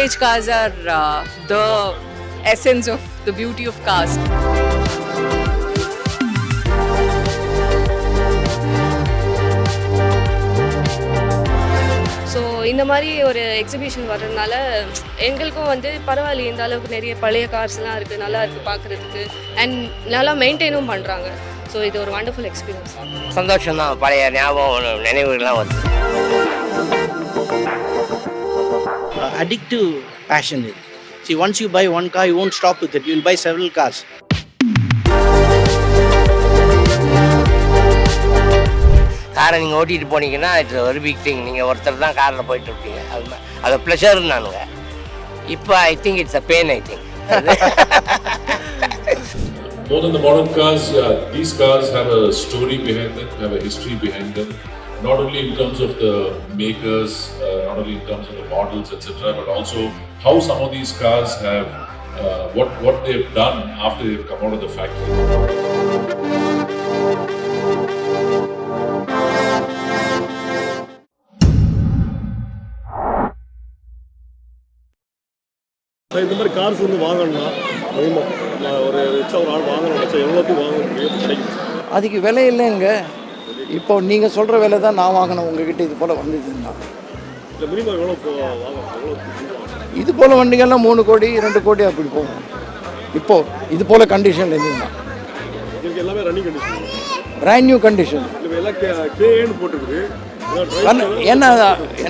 heritage cars are the essence of the beauty of cars. So இந்த மாதிரி ஒரு exhibition வர்றதுனால எங்களுக்கும் வந்து பரவாயில்ல, இந்த அளவுக்கு நிறைய பழைய கார்ஸ்லாம் இருக்குது, நல்லா இருக்குது பார்க்குறதுக்கு. அண்ட் நல்லா மெயின்டைனும் பண்ணுறாங்க. ஸோ இது ஒரு வண்டர்ஃபுல் எக்ஸ்பீரியன்ஸ். சந்தோஷம் தான், பழைய ஞாபகம் நினைவுகள்லாம் வருது. Addictive passion. See, once you buy one car, you won't stop with it. You will buy several cars. காரை நீங்கள் ஓட்டிகிட்டு போனீங்கன்னா இட்ஸ் ஒரு பிக் திங். நீங்கள் ஒருத்தர் தான் காரில் போயிட்டு இருப்பீங்க, அது ப்ளஷர்னு நானுங்க. இப்போ I think it's a pain. I think more than the modern cars, these cars have a story behind them, have a history behind them, not only in terms of the makers, not only in terms of the models, etc., but also how some of these cars have what they've done after they've come out of the factory. இந்த மாதிரி cars வந்து வாங்கணும்னா ஒரு ரிச்சா ஒரு ஆள் வாங்கணும் நினச்சா எவ்வளோக்கு வாங்க கிடைக்கும்? அதுக்கு விலை இல்லைங்க. இப்போ நீங்கள் சொல்கிற விலை தான் நான் வாங்கினேன் உங்ககிட்ட. இது போல் வந்ததுன்னா இல்லை மினிமம் எவ்வளோ எவ்வளோ இது போல் வண்டிகள்லாம் 3 கோடி 2 கோடி அப்படி போகும். இப்போது இது போல் கண்டிஷன் இருந்ததுன்னா இதுக்கு எல்லாமே running condition, brand new condition. இல்லை எல்லாம் கேஏன்னு போட்டுருக்குது.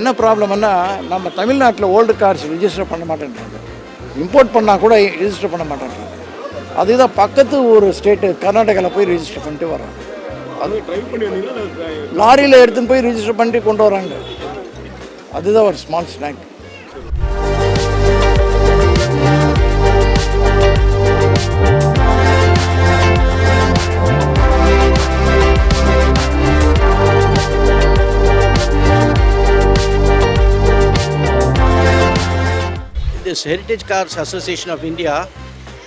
என்ன ப்ராப்ளம்னா நம்ம தமிழ்நாட்டில் ஓல்டு கார்ஸ் ரிஜிஸ்டர் பண்ண மாட்டேன்றாங்க. இம்போர்ட் பண்ணால் கூட ரிஜிஸ்டர் பண்ண மாட்டேன்றாங்க. அதுதான் பக்கத்து ஒரு ஸ்டேட்டு கர்நாடகாவில் போய் ரிஜிஸ்டர் பண்ணிட்டு வர்றாங்க. அது ட்ரைவ் பண்ணி வந்தீங்கன்னா லாரியில் எடுத்துன்னு போய் ரிஜிஸ்டர் பண்ணிட்டு கொண்டு வராங்க. அதுதான் ஒரு small snack. This Heritage Cars Association of India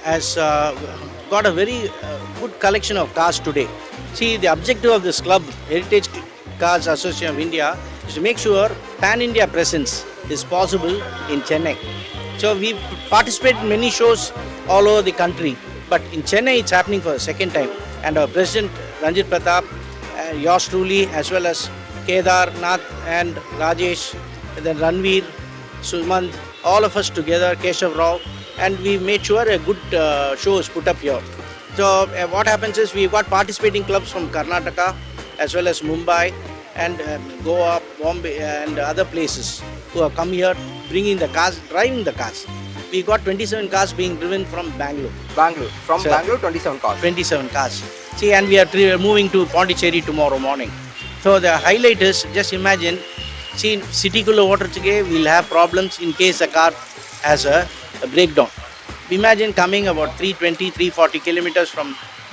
has got a very good collection of cars today. See, the objective of this club, Heritage Cars Association of India, is to make sure pan-India presence is possible in Chennai. So we participate in many shows all over the country, but in Chennai it's happening for the second time. And our president Ranjit Pratap, yours truly, as well as Kedar, Nath and Rajesh, and then Ranveer, Sumant, all of us together, Keshav Rao, and we made sure a good show is put up here. So what happens is we've got participating clubs from Karnataka as well as Mumbai and Goa, Bombay and other places who have come here bringing the cars, driving the cars. We got 27 cars being driven from Bangalore. From Bangalore 27 cars. 27 cars. See, and we are moving to Pondicherry tomorrow morning. So the highlight is, just imagine, see, city-kulla otrachike we'll have problems in case a car has a breakdown. Imagine coming about 320-340 kilometers from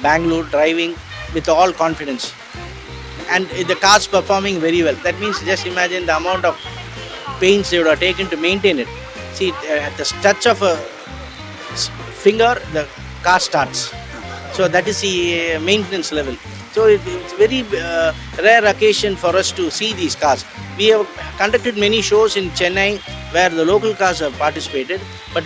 Bangalore, driving with all confidence, and the car's performing very well. That means just imagine the amount of pains they would have taken to maintain it. See, at the touch of a finger, the car starts. So that is the maintenance level. So it's very rare occasion for us to see these cars. We have conducted many shows in Chennai where the local cars have participated, but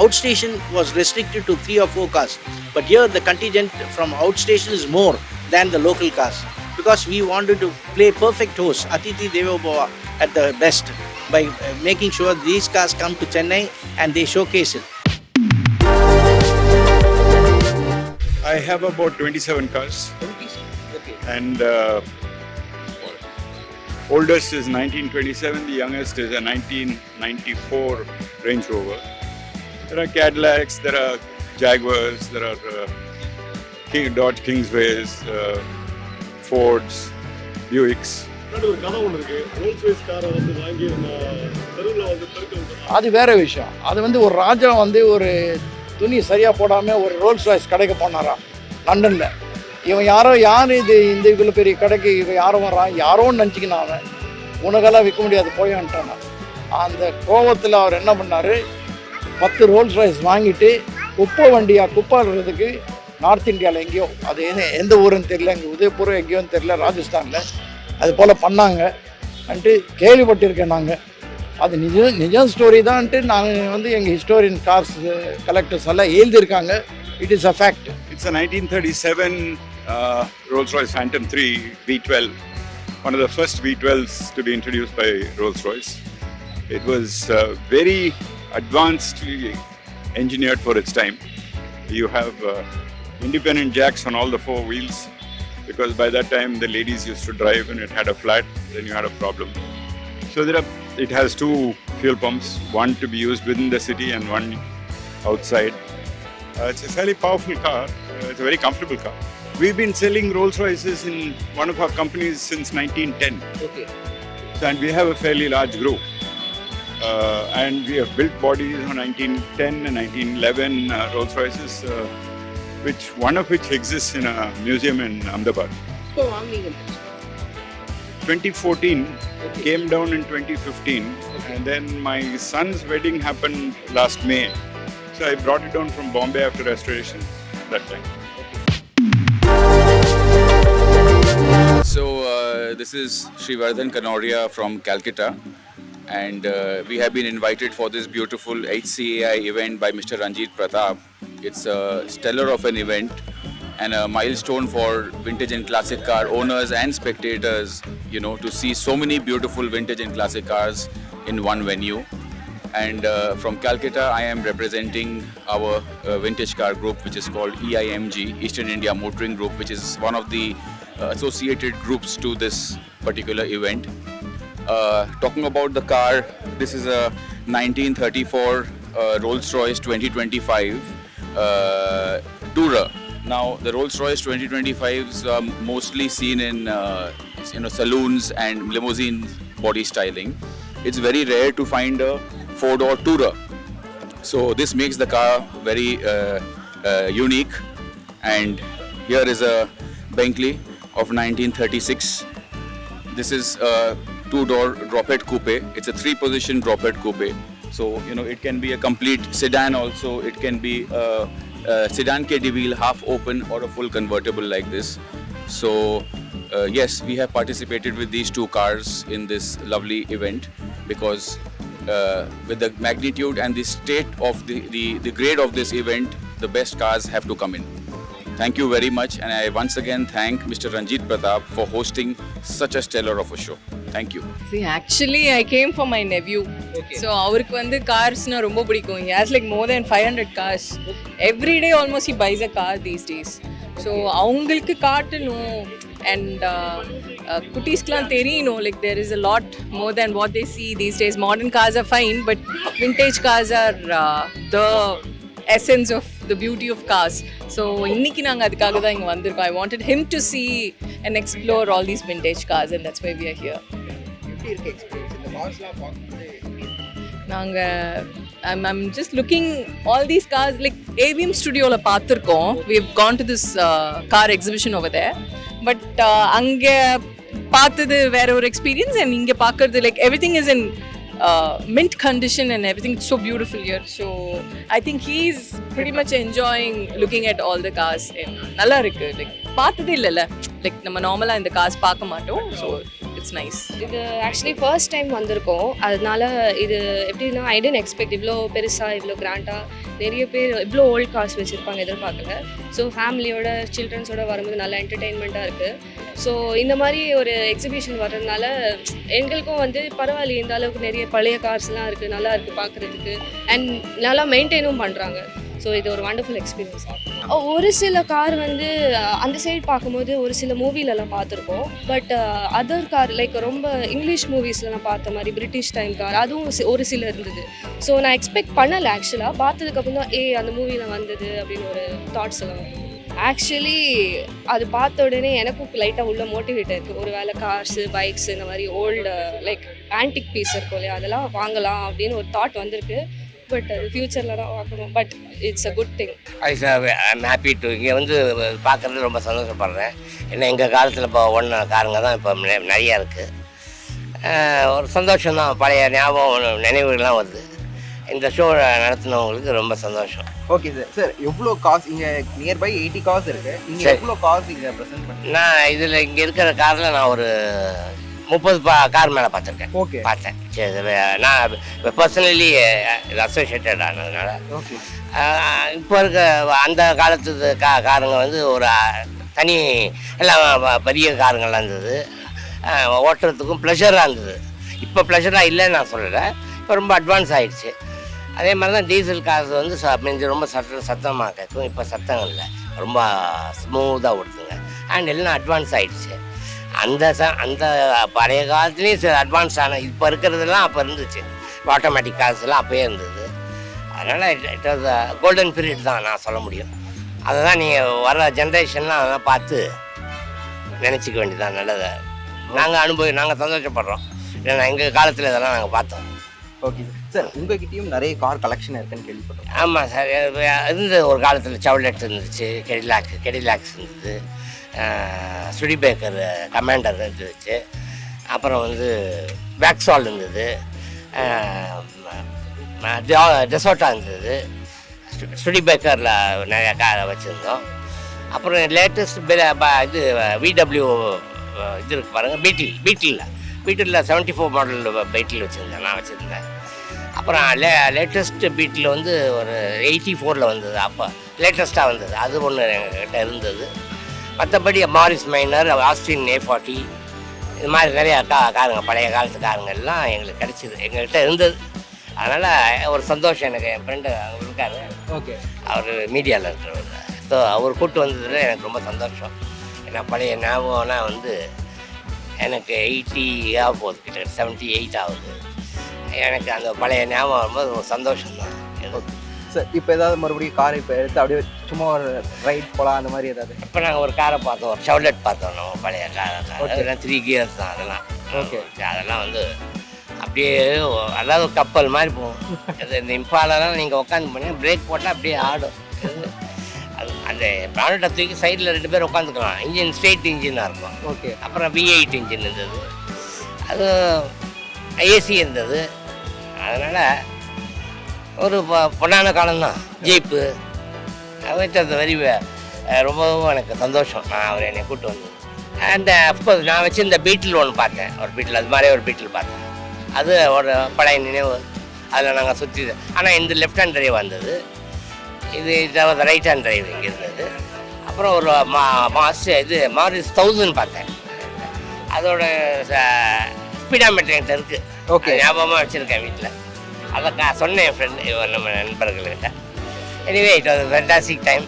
outstation was restricted to 3 or 4 cars. But here the contingent from outstation is more than the local cars, because we wanted to play perfect host, Atithi Devo Bhava, at the best, by making sure these cars come to Chennai and they showcase it. I have about 27 cars. And oldest is 1927, the youngest is a 1994 Range Rover. There are Cadillacs, there are Jaguars, there are Dodge Kingsways, Fords, Buicks. ஒரு கதை ஒன்று இருக்கு. Rolls Royce காரை வந்து வாங்கி நம்ம தெருவில் வந்து பெருக்க. அது வேற விஷயம். அது வந்து ஒரு ராஜா வந்து ஒரு துணி சரியாக போடாமல் ஒரு ரோல்ஸ் ராய்ஸ் கடைக்கு போனாராம் லண்டனில். இவன் யார் இது இந்த இவ்வளோ பெரிய கடைக்கு இவன் யாரும் வரான், யாரோன்னு நினச்சிக்கினான். அவன் உனக்கெல்லாம் விற்க முடியாது போயான்ட்டான். அந்த கோபத்தில் அவர் என்ன பண்ணார், 10 ரோல்ஸ் ராய்ஸ் வாங்கிட்டு குப்பை அள்ளுறதுக்கு நார்த் இந்தியாவில் எங்கேயோ, அது எந்த ஊருன்னு தெரியல, எங்கள் உதயபூர் எங்கேயோன்னு தெரியல, ராஜஸ்தானில் அது போல் பண்ணாங்க அன்ட்டு கேள்விப்பட்டிருக்கேன் நாங்கள். அது நிஜம் ஸ்டோரி தான்ட்டு நான் வந்து எங்கள் ஹிஸ்டோரியன் கார்ஸ் கலெக்டர்ஸ் எல்லாம் எழுதியிருக்காங்க. It is a fact. It's a 1937 Rolls-Royce Phantom 3 V12, one of the first V12s to be introduced by Rolls-Royce. It was very advancedly engineered for its time. You have independent jacks on all the four wheels, because by that time the ladies used to drive and it had a flat, then you had a problem. So it has two fuel pumps, one to be used within the city and one outside. It's a fairly powerful car. It's a very comfortable car. We've been selling Rolls-Royces in one of our companies since 1910. Okay. And we have a fairly large group. And we have built bodies on 1910 and 1911 Rolls-Royces, one of which exists in a museum in Ahmedabad. இப்போ வாங்குனீங்க 2014 came down in 2015, and then my son's wedding happened last May. So I brought it down from Bombay after restoration that time. So this is Srivardhan Kanoria from Calcutta, and we have been invited for this beautiful HCAI event by Mr. Ranjit Pratap. It's a stellar of an event and a milestone for vintage and classic car owners and spectators, you know, to see so many beautiful vintage and classic cars in one venue. And from Calcutta, I am representing our vintage car group, which is called EIMG, Eastern India Motoring Group, which is one of the associated groups to this particular event. Talking about the car, this is a 1934 Rolls-Royce 2025 Tourer. Now, the Rolls-Royce 2025s are mostly seen in saloons and limousine body styling. It's very rare to find a four-door Tourer. So this makes the car very unique. And here is a Bentley of 1936. This is a two-door drop-head coupe. It's a three-position drop-head coupe. So, you know, it can be a complete sedan also. It can be a sedan KD wheel, half open, or a full convertible like this. So, yes, we have participated with these two cars in this lovely event because with the magnitude and the state of the grade of this event, the best cars have to come in. Thank you very much, and I once again thank Mr. Ranjit Pratap for hosting such a stellar of a show. Thank you. See, actually, I came for my nephew. Okay. So, அவருக்கு வந்து கார்ஸ்னா ரொம்ப பிடிக்கும். He has like more than 500 cars. Every day almost he buys a car these days. So, அவங்களுக்கு காட்டணும் and குட்டீஸ்க்குலாம் தெரியணும், like there is a lot more than what they see these days. Modern cars are fine, but vintage cars are the essence of the beauty of cars. So இன்னைக்கு நாங்க அதுக்காக தான் இங்க வந்திருக்கோம். I wanted him to see and explore all these vintage cars, and that's why we are here. எப்படி இருக்கு experience இந்த கார்ஸ்லாம் பார்க்கும்போது? நாங்க I'm just looking all these cars, like AVM studioல பார்த்திருக்கோம். We've gone to this car exhibition over there, but அங்க பார்த்தது வேற ஒரு எக்ஸ்பீரியன்ஸ், and இங்க பார்க்கிறது like everything is in mint condition and everything. It's so beautiful here. So I think he's pretty much enjoying looking at all the cars. நல்லா இருக்கு, like பார்த்ததே இல்லைல்ல, like நம்ம நார்மலாக இந்த கார்ஸ் பார்க்க மாட்டோம். So it's nice. இது ஆக்சுவலி ஃபர்ஸ்ட் டைம் வந்திருக்கோம். அதனால இது எப்படின்னா ஐ டென்ட் எக்ஸ்பெக்ட் இவ்வளோ பெருசாக இவ்வளோ கிராண்டாக நிறைய பேர் இவ்வளோ ஓல்ட் கார்ஸ் வச்சுருப்பாங்க எதிர்பார்க்கல. ஸோ ஃபேமிலியோட சில்ட்ரன்ஸோட வரும்போது நல்லா என்டர்டெயின்மெண்ட்டாக இருக்குது. ஸோ இந்த மாதிரி ஒரு எக்ஸிபிஷன் வர்றதுனால எங்களுக்கும் வந்து பரவாயில்ல, இந்த அளவுக்கு நிறைய பழைய கார்ஸ்லாம் இருக்குது, நல்லா இருக்குது பார்க்குறதுக்கு, அண்ட் நல்லா மெயின்டைனும் பண்ணுறாங்க. ஸோ இது ஒரு வண்டர்ஃபுல் எக்ஸ்பீரியன்ஸ். ஒரு சில கார் வந்து அந்த சைடு பார்க்கும்போது ஒரு சில மூவிலலாம் பார்த்துருக்கோம். பட் அதர் கார் லைக் ரொம்ப இங்கிலீஷ் மூவிஸில் நான் பார்த்த மாதிரி பிரிட்டிஷ் டைம் கார் அதுவும் ஒரு சில இருந்தது. ஸோ நான் எக்ஸ்பெக்ட் பண்ணலை ஆக்சுவலாக. பார்த்ததுக்கப்புறம் தான் அந்த மூவியில் வந்தது அப்படின்னு ஒரு தாட்ஸ் எல்லாம். ஆக்சுவலி அது பார்த்த உடனே எனக்கும் லைட்டாக உள்ள மோட்டிவேட் இருக்குது. ஒரு வேளை கார்ஸு பைக்ஸ் இந்த மாதிரி ஓல்டு லைக் ஆன்டிக் பீஸ் இருக்கும் இல்லையா, அதெல்லாம் வாங்கலாம் அப்படின்னு ஒரு தாட் வந்திருக்கு. பட் அது ஃப்யூச்சரில் தான் வாங்கணும். But it's a good thing. I'm happy to இங்கே வந்து பார்க்குறது ரொம்ப சந்தோஷப்படுறேன். ஏன்னா எங்கள் காலத்தில் இப்போ ஒன்று காருங்க தான் இப்போ நிறையா இருக்குது. ஒரு சந்தோஷம் தான், பழைய ஞாபகம் நினைவுகள்லாம் வருது. இந்த ஷோ நடத்தினவங்களுக்கு ரொம்ப சந்தோஷம். Okay sir. சார் எவ்வளோ காசு இங்கே நியர்பை 80 காசு இருக்குது, இங்கே எவ்வளோ காசு இங்கே ப்ரெசென்ட் பண்ணி? நான் இதில் இங்கே இருக்கிற காரில் நான் ஒரு 30 கார் மேலே பார்த்துருக்கேன். ஓகே. பார்த்தேன். சரி, நான் பர்சனலி அசோசியேட்டட் ஆனதுனால. ஓகே. இப்போ இருக்க அந்த காலத்து காருங்க வந்து ஒரு தனி எல்லாம் பெரிய காருங்கள்லாம் இருந்தது. ஓட்டுறதுக்கும் ப்ளஷராக இருந்தது. இப்போ ப்ளஷராக இல்லைன்னு நான் சொல்லலை, இப்போ ரொம்ப அட்வான்ஸ் ஆகிடுச்சு. அதே மாதிரி தான் டீசல் காசு வந்து மிஞ்சி ரொம்ப சத்தமாக கேட்கும். இப்போ சத்தம் இல்லை, ரொம்ப ஸ்மூத்தாக ஓடுதுங்க. அண்ட் எல்லாம் அட்வான்ஸ் ஆகிடுச்சு. அந்த பழைய காலத்துலேயும் சில அட்வான்ஸ் ஆன இப்போ இருக்கிறதெல்லாம் அப்போ இருந்துச்சு. ஆட்டோமேட்டிக் காசுலாம் அப்போயே இருந்தது. அதனால் இட் வாஸ் கோல்டன் பீரியட் தான் நான் சொல்ல முடியும். அதை தான் நீங்கள் வர ஜென்ரேஷன்லாம் அதெல்லாம் பார்த்து நினச்சிக்க வேண்டியதான் நல்லதை. நாங்கள் சந்தோஷப்படுறோம். ஏன்னா எங்கள் காலத்தில் இதெல்லாம் நாங்கள் பார்த்தோம். ஓகே சார், உங்ககிட்டயும் நிறைய கார் கலெக்ஷன் இருக்குன்னு கேள்விப்பட்டோம். ஆமாம் சார், இருந்தது ஒரு காலத்தில். சவுலெட் இருந்துச்சு, கெடிலாக்ஸ் இருந்தது, ஸ்டுடிபேக்கர் கமாண்டர் இருந்துச்சு, அப்புறம் வந்து பேக்ஸால் இருந்தது, டெசோட்டா இருந்தது, ஸ்டுடிபேக்கரில் நிறையா காரை வச்சுருந்தோம். அப்புறம் லேட்டஸ்ட் இது விடபிள்யூ இது இருக்குது பாருங்கள், பீட்டில் 74 மாடல் பீட்டில் வச்சுருந்தேன், நான் வச்சுருந்தேன். அப்புறம் லேட்டஸ்ட் பீட்டில் வந்து ஒரு 84 வந்தது, அப்போ லேட்டஸ்ட்டாக வந்தது, அது ஒன்று எங்கள்கிட்ட இருந்தது. மற்றபடி மாரிஸ் மைனர், ஆஸ்டின் A40 இது மாதிரி நிறையா காருங்க, பழைய காலத்து காருங்க எல்லாம் எங்களுக்கு கிடச்சிது, எங்கள்கிட்ட இருந்தது. அதனால் ஒரு சந்தோஷம் எனக்கு. என் ஃப்ரெண்டு அங்கே இருக்கார். ஓகே. அவர் மீடியாவில் இருக்கிறவர். ஸோ அவர் கூப்பிட்டு வந்ததில் எனக்கு ரொம்ப சந்தோஷம். ஏன்னா பழைய ஞாபகம்னா வந்து எனக்கு 80 ஆக போகுது, கிட்ட 78 ஆகுது. எனக்கு அந்த பழைய ஞாபகம் வரும்போது ஒரு சந்தோஷம்தான். சார், இப்போ ஏதாவது மறுபடியும் காரை இப்போ எடுத்து அப்படியே சும்மா ஒரு ரைட் போகலாம் அந்த மாதிரி ஏதாவது? இப்போ நாங்கள் ஒரு காரை பார்த்தோம், ஒரு சவுலெட் பார்த்தோம். நம்ம பழைய கார் அதெல்லாம் 3 கியர்ஸ் தான் அதெல்லாம். ஓகே. அதெல்லாம் வந்து அப்படியே அதாவது கப்பல் மாதிரி போகும். இந்த இம்பாலெல்லாம் நீங்கள் உட்காந்து போனீங்கன்னா பிரேக் போட்டால் அப்படியே ஆடும். அந்த ப்ராடக்டை தூக்கி சைடில் 2 பேர் உட்காந்துக்கலாம். இன்ஜின் ஸ்ட்ரெயிட் இன்ஜினாக இருக்கும். ஓகே. அப்புறம் V8 இன்ஜின் இருந்தது, அது ஏசி இருந்தது. அதனால் ஒரு பொன்னான காலம்தான் ஜீப்பு. அது வெரி ரொம்பவும் எனக்கு சந்தோஷம். நான் அவர் என்னை கூப்பிட்டு வந்தது. அண்ட் அஃப்கோர்ஸ் நான் வச்சு பீட்டில் ஒன்று பார்த்தேன், ஒரு பீட்டில் அது மாதிரி ஒரு பீட்டில் பார்த்தேன். அது ஒரு பழைய நினைவு. அதில் நாங்கள் சுற்றி, ஆனால் இந்த லெஃப்ட் ஹேண்ட் டிரைவ் வந்தது, இது ரைட் ஹேண்ட் டிரைவ் இங்கே இருந்தது. அப்புறம் ஒரு மாரிஸ் 1000 பார்த்தேன். அதோட ஸ்பீடாமீட்டர் என்கிட்ட இருக்குது. ஓகே. ஞாபகமாக வச்சுருக்கேன் வீட்டில். அதை சொன்னேன் என் ஃப்ரெண்டு, நம்ம நண்பர்கள்கிட்ட. Anyway it was fantastic time.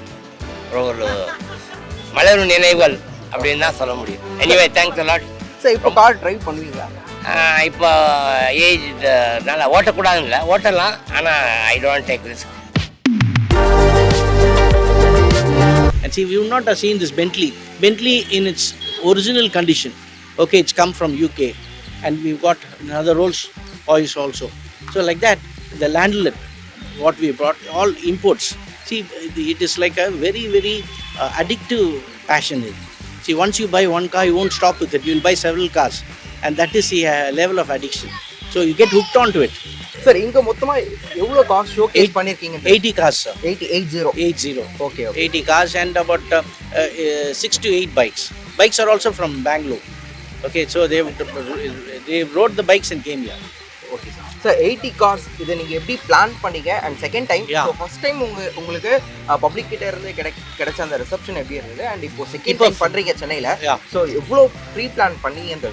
ஒரு மலரும் நினைவுகள் அப்படின்னு தான் சொல்ல முடியும். Anyway thanks a lot. Sir, இப்போ கார் டிரைவ் பண்ணுவீங்களா? இப்போ ஏஜ்னால ஓட்டக்கூடாதுன்னு இல்லை, ஓட்டலாம். ஆனால் I don't take risk. And see, we have not seen this Bentley in its original condition. Okay, it's come from UK, and we've got another Rolls Royce also. So like that, the Landlet, what we brought, all imports. See, it is like a very, very addictive passion. See, once you buy one car, you won't stop with it. You will buy several cars, and that is the level of addiction. So you get hooked onto it. Sir, இங்கே மொத்தமாக எவ்வளோ car showcase பண்ணியிருக்கீங்க? 80 cars, sir. 80. Okay. 80 cars and about 6 to 8 bikes. Bikes are also from Bangalore. Okay, so they rode the bikes and came here. Okay sir, 80 cars இதை நீங்கள் எப்படி plan பண்ணீங்க? And second time, so first time உங்களுக்கு public கிட்ட இருந்து கிடைச்ச அந்த reception எப்படி இருந்தது? அண்ட் இப்போ செகண்ட் டைம் பண்ணுறீங்க சென்னையில், ஸோ எவ்வளோ ப்ரீ பிளான் பண்ணீங்க? அந்த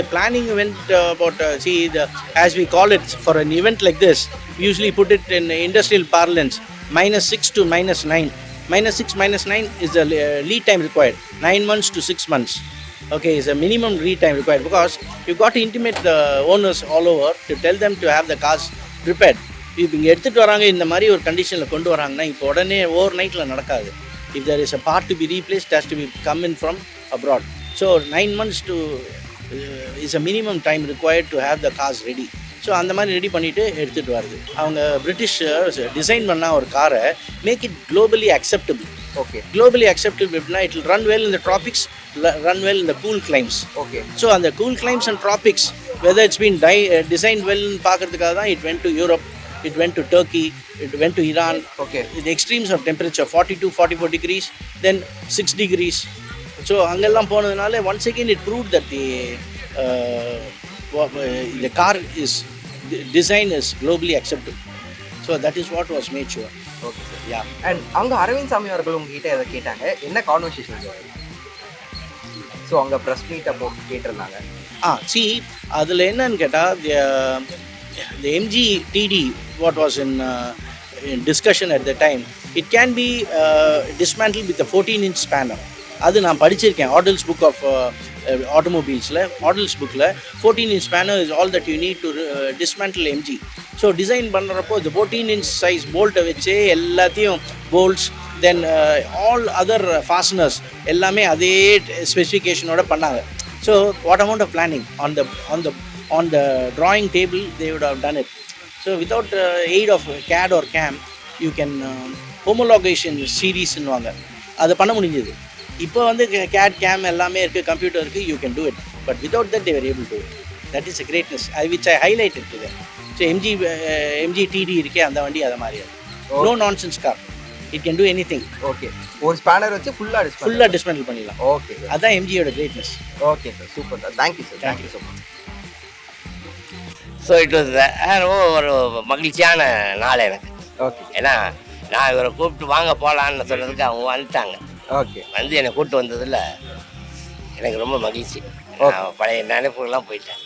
the planning went about as we call it, for an event like this, we usually put it in industrial parlance, -6 to -9. -6, -9 is the lead time required. 9 months to 6 months. Okay, is a minimum lead time required, because you've got to intimate the owners all over to tell them to have the cars prepared. இப்போ இங்கே எடுத்துகிட்டு வராங்க, இந்த மாதிரி ஒரு கண்டிஷனில் கொண்டு வராங்கன்னா இப்போ உடனே ஓவர் நைட்டில் நடக்காது. If there is a part to be replaced, it has to be come in from abroad. So 9 months to is a minimum time required to have the cars ready. So அந்த மாதிரி ready பண்ணிவிட்டு எடுத்துகிட்டு வருது. அவங்க British design பண்ணால் ஒரு காரை make it globally acceptable. Okay. Globally acceptable எப்படின்னா, it will run well in the tropics, run well in the cool climes. Okay. So on the cool climes and tropics, whether it's been designed well in பார்க்கறதுக்காக தான் it went to Europe, it went to Turkey, it went to Iran. Okay. The extremes of temperature 42, 44 degrees, then 6 degrees. So அங்கெல்லாம் போனதுனால once again it proved that the the car is design is globally accepted. So that is what was made sure. Okay sir. Yeah. And அங்கே அரவிந்த் சாமி அவர்கள் உங்ககிட்ட எதை கேட்டாங்க, என்ன conversation? So அங்கே ப்ரெஸ் மீட் அப்போ கேட்டிருந்தாங்க. See, அதில் என்னன்னு கேட்டால் the MG TD what was in discussion at the time, it can be dismantled with a 14-inch spanner. அது நான் படிச்சிருக்கேன் ஆர்டல்ஸ் புக் ஆஃப் ஆட்டோமொபைல்ஸில். ஆர்டல்ஸ் புக்கில் 14-inch spanner is all that you need to dismantle MG. So design பண்ணுறப்போ இந்த 14-inch size போல்ட்டை வச்சே எல்லாத்தையும் bolts then all other fasteners எல்லாமே அதே ஸ்பெசிஃபிகேஷனோட பண்ணாங்க. So what amount of planning on the drawing table they would have done it. So without aid of CAD or CAM you can homologation series ன்னுவாங்க, அதை பண்ண முடிஞ்சது. இப்போ வந்து CAD CAM எல்லாமே இருக்குது, கம்ப்யூட்டர் இருக்குது, you can do it, but without that they were able to do it. That is a greatness which I highlighted today. So MG TD இருக்கே அந்த வண்டி அதை மாதிரி, no nonsense car, it can do anything. Okay, ஒரு spanner வச்சு ஃபுல்லாக dismantle பண்ணிடலாம். Okay, அதான் MGயோட greatness. Okay sir, super sir, thank you sir, thank you so much. So it was ஒரு மகிழ்ச்சியான நாள் எனக்கு. ஓகே, ஏன்னா நான் இவரை கூப்பிட்டு வாங்க போகலான்னு சொன்னதுக்கு அவங்க வந்துட்டாங்க. ஓகே, வந்து என்னை கூப்பிட்டு வந்ததில் எனக்கு ரொம்ப மகிழ்ச்சி. நான் பழைய நினைப்புகள்லாம் போயிட்டேன்.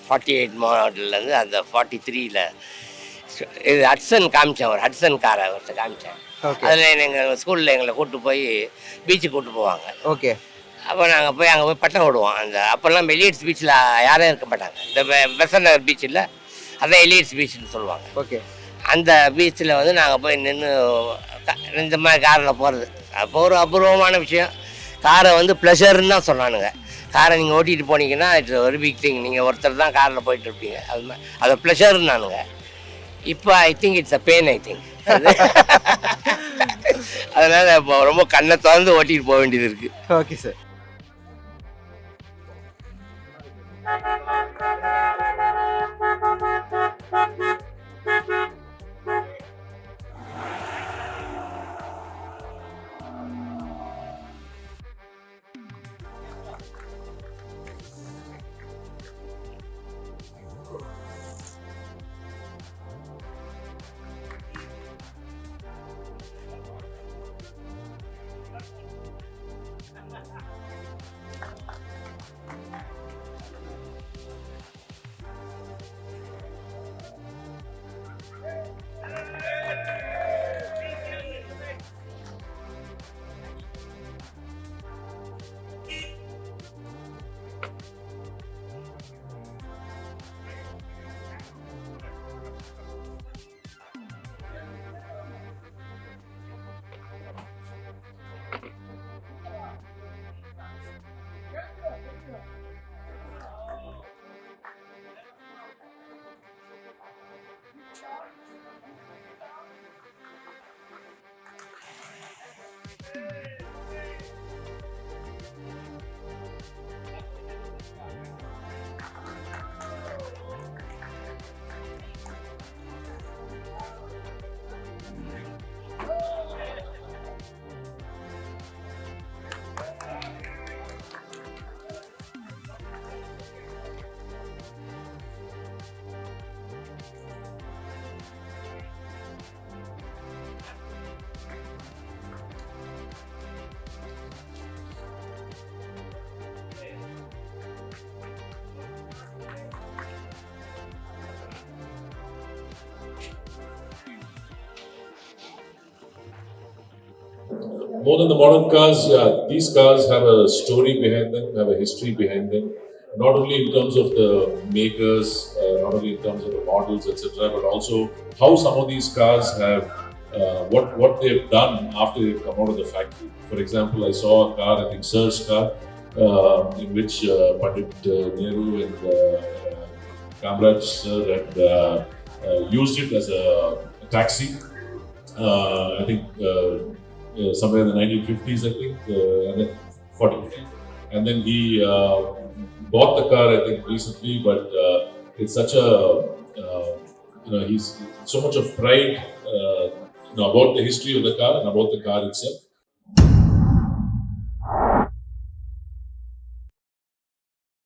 48 மாடல்லேருந்து அந்த 43ல் இது ஹட்சன் காமிச்சேன், ஒரு ஹட்சன் காரை ஒருத்தர் காமிச்சேன். அதில் எங்கள் ஸ்கூலில் எங்களை கூப்பிட்டு போய் பீச்சுக்கு கூப்பிட்டு போவாங்க. ஓகே, அப்போ நாங்கள் போய் அங்கே போய் பட்டம் விடுவோம். அந்த அப்போல்லாம் எலியட்ஸ் பீச்சில் யாரும் இருக்க மாட்டாங்க. இந்த பெசன் நகர் பீச்சில் அதான் எலியட்ஸ் பீச்சுன்னு சொல்லுவாங்க. ஓகே, அந்த பீச்சில் வந்து நாங்கள் போய் நின்று இந்த மாதிரி காரில் போகிறது அப்போ ஒரு அபூர்வமான விஷயம். காரை வந்து ப்ளஷர்னு தான் சொன்னானுங்க. காரை நீங்கள் ஓட்டிகிட்டு போனீங்கன்னா இட்ஸ் ஒரு பிக் திங். நீங்கள் ஒருத்தர் தான் காரில் போயிட்டு இருப்பீங்க, அது மாதிரி அதை ப்ளஷர்னானுங்க. இப்போ I think it's a pain. I think அதனால் இப்போ ரொம்ப கண்ணை திறந்து ஓட்டிகிட்டு போக வேண்டியது இருக்குது. Okay sir. More than the modern cars, these cars have a story behind them, have a history behind them. Not only in terms of the makers, not only in terms of the models, etc., but also how some of these cars have what they've done after they've come out of the factory. For example, I saw a car, I think Sir's car, in which Pandit Nehru and Kamraj Sir had used it as a taxi. I think somewhere in the 1950s, I think, and then 40. And then he bought the car, I think, recently. But it's such a he's so much of pride about the history of the car and about the car itself.